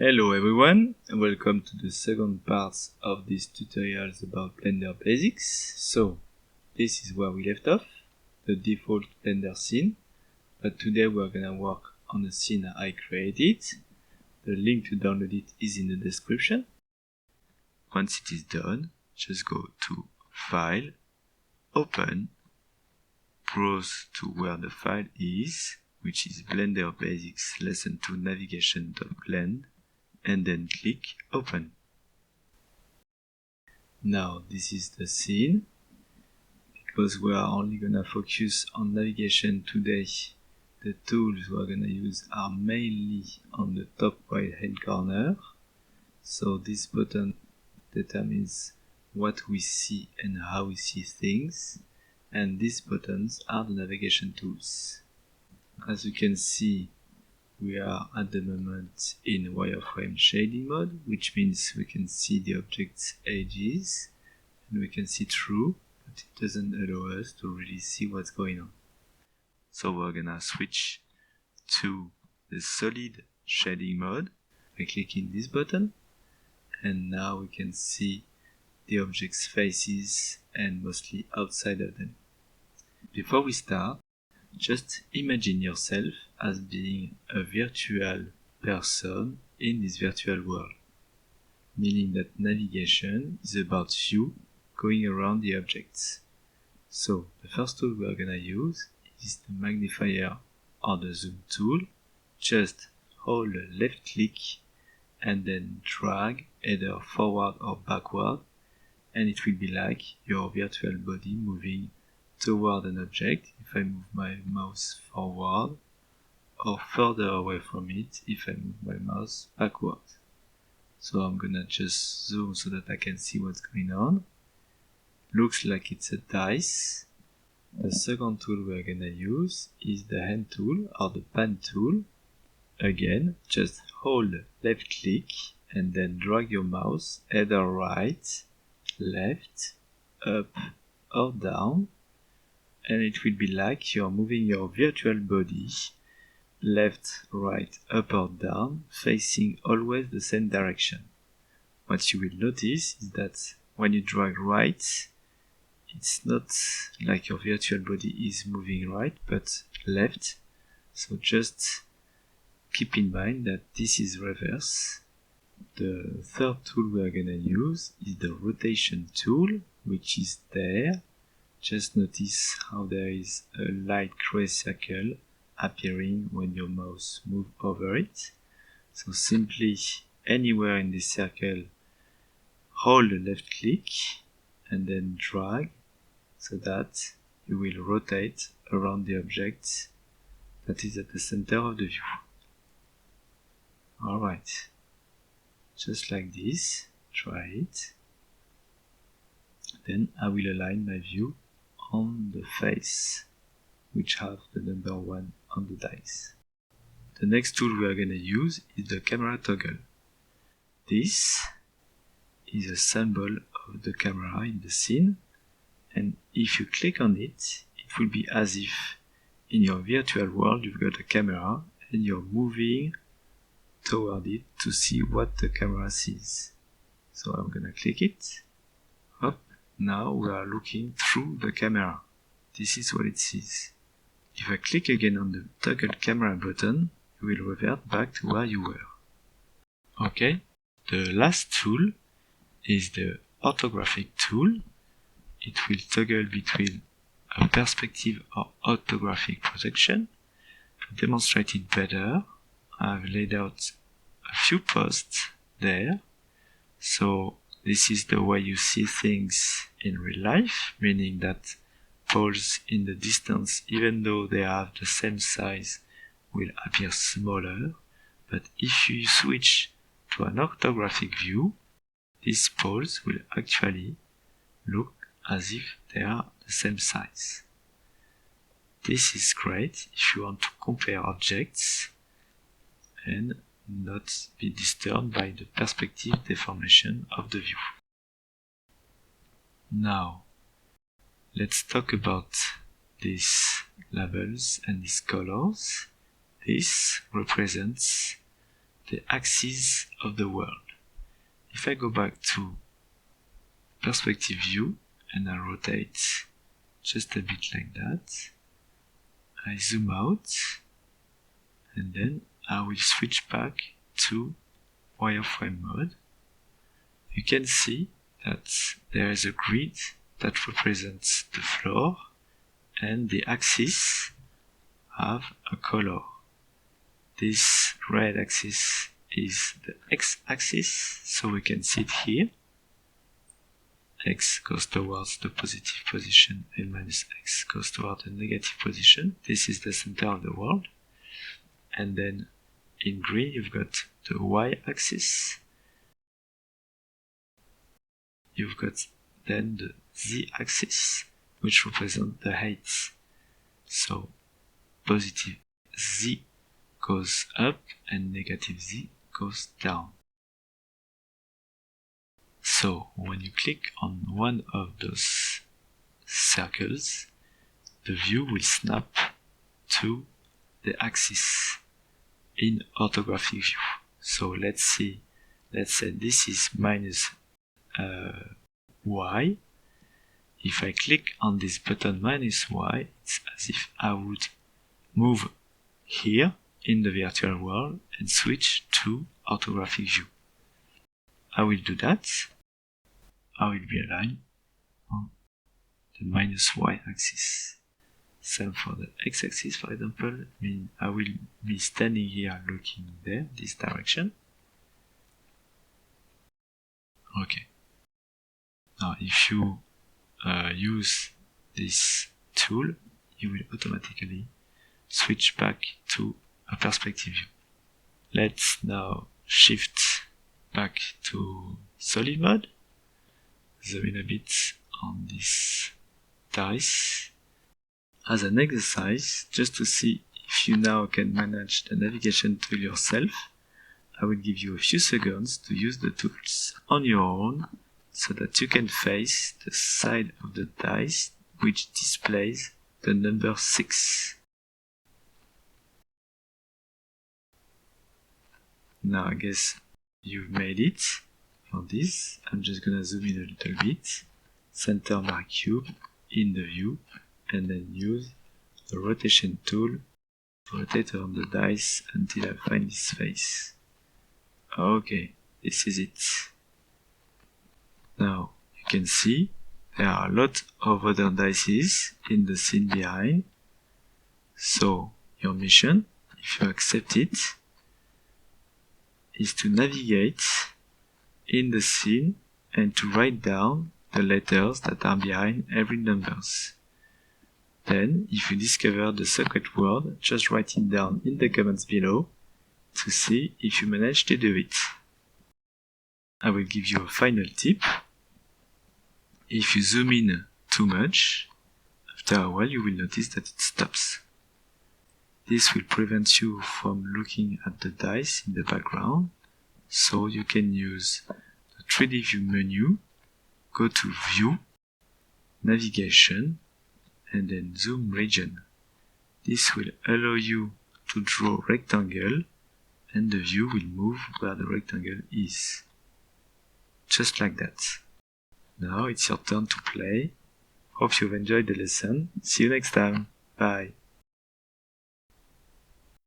Hello everyone, and welcome to the second part of these tutorials about Blender basics. So, this is where we left off, the default Blender scene, but today we're gonna work on a scene I created. The link to download it is in the description. Once it is done, just go to File, Open, browse to where the file is, which is Blender Basics Lesson02 Navigation.blend, and then click Open. Now this is the scene. Because we are only gonna focus on navigation today, the tools we're gonna use are mainly on the top right hand corner. So this button determines what we see and how we see things, and these buttons are the navigation tools. As you can see, we are at the moment in wireframe shading mode, which means we can see the object's edges and we can see through, but it doesn't allow us to really see what's going on. So we're gonna switch to the solid shading mode by clicking this button, and now we can see the object's faces and mostly outside of them. Before we start, just imagine yourself as being a virtual person in this virtual world, meaning that navigation is about you going around the objects. So the first tool we are gonna use is the magnifier or the zoom tool. Just hold left click and then drag either forward or backward, and it will be like your virtual body moving toward an object if I move my mouse forward, or further away from it if I move my mouse backward. So I'm gonna just zoom so that I can see what's going on. Looks like it's a dice. The second tool we're gonna use is the hand tool or the pan tool. Again, just hold left click and then drag your mouse either right, left, up or down, and it will be like you're moving your virtual body left, right, up or down, facing always the same direction. What you will notice is that when you drag right, it's not like your virtual body is moving right, but left. So just keep in mind that this is reverse. The third tool we are gonna use is the rotation tool, which is there. Just notice how there is a light gray circle appearing when your mouse moves over it. So simply anywhere in this circle, hold the left click and then drag so that you will rotate around the object that is at the center of the view. Alright, just like this, try it. Then I will align my view on the face, which have the number 1 on the dice. The next tool we are going to use is the camera toggle. This is a symbol of the camera in the scene, and if you click on it, it will be as if in your virtual world you've got a camera and you're moving toward it to see what the camera sees. So I'm going to click it. Up. Now we are looking through the camera. This is what it sees. If I click again on the toggle camera button, you will revert back to where you were. Okay, the last tool is the orthographic tool. It will toggle between a perspective or orthographic projection. To demonstrate it better, I've laid out a few posts there. So this is the way you see things in real life, meaning that poles in the distance, even though they have the same size, will appear smaller. But if you switch to an orthographic view, these poles will actually look as if they are the same size. This is great if you want to compare objects and not be disturbed by the perspective deformation of the view. Now, let's talk about these labels and these colors. This represents the axis of the world. If I go back to perspective view and I rotate just a bit like that, I zoom out and then I will switch back to wireframe mode. You can see that there is a grid that represents the floor and the axis have a color. This red axis is the x-axis, so we can see it here. X goes towards the positive position and minus x goes towards the negative position. This is the center of the world. And then in green you've got the y-axis. You've got then the z-axis, which represents the height. So positive z goes up and negative z goes down. So when you click on one of those circles, the view will snap to the axis in orthographic view. So let's say this is minus y. If I click on this button minus y, it's as if I would move here in the virtual world and switch to orthographic view. I will do that. I will be aligned on the minus y-axis. Same for the x-axis, for example. I will be standing here looking there, this direction. Okay. Now if you use this tool, you will automatically switch back to a perspective view. Let's now shift back to solid mode. Zoom in a bit on this dice. As an exercise, just to see if you now can manage the navigation tool yourself, I will give you a few seconds to use the tools on your own so that you can face the side of the dice which displays the number 6. Now I guess you've made it. For this, I'm just gonna zoom in a little bit, center my cube in the view, and then use the rotation tool to rotate around the dice until I find this face. Okay, this is it. Now, you can see there are a lot of other dices in the scene behind. So, your mission, if you accept it, is to navigate in the scene and to write down the letters that are behind every numbers. Then, if you discover the secret word, just write it down in the comments below to see if you manage to do it. I will give you a final tip. If you zoom in too much, after a while you will notice that it stops. This will prevent you from looking at the dice in the background, so you can use the 3D view menu, go to View, Navigation, and then Zoom Region. This will allow you to draw a rectangle, and the view will move where the rectangle is. Just like that. Now it's your turn to play. Hope you've enjoyed the lesson. See you next time. Bye.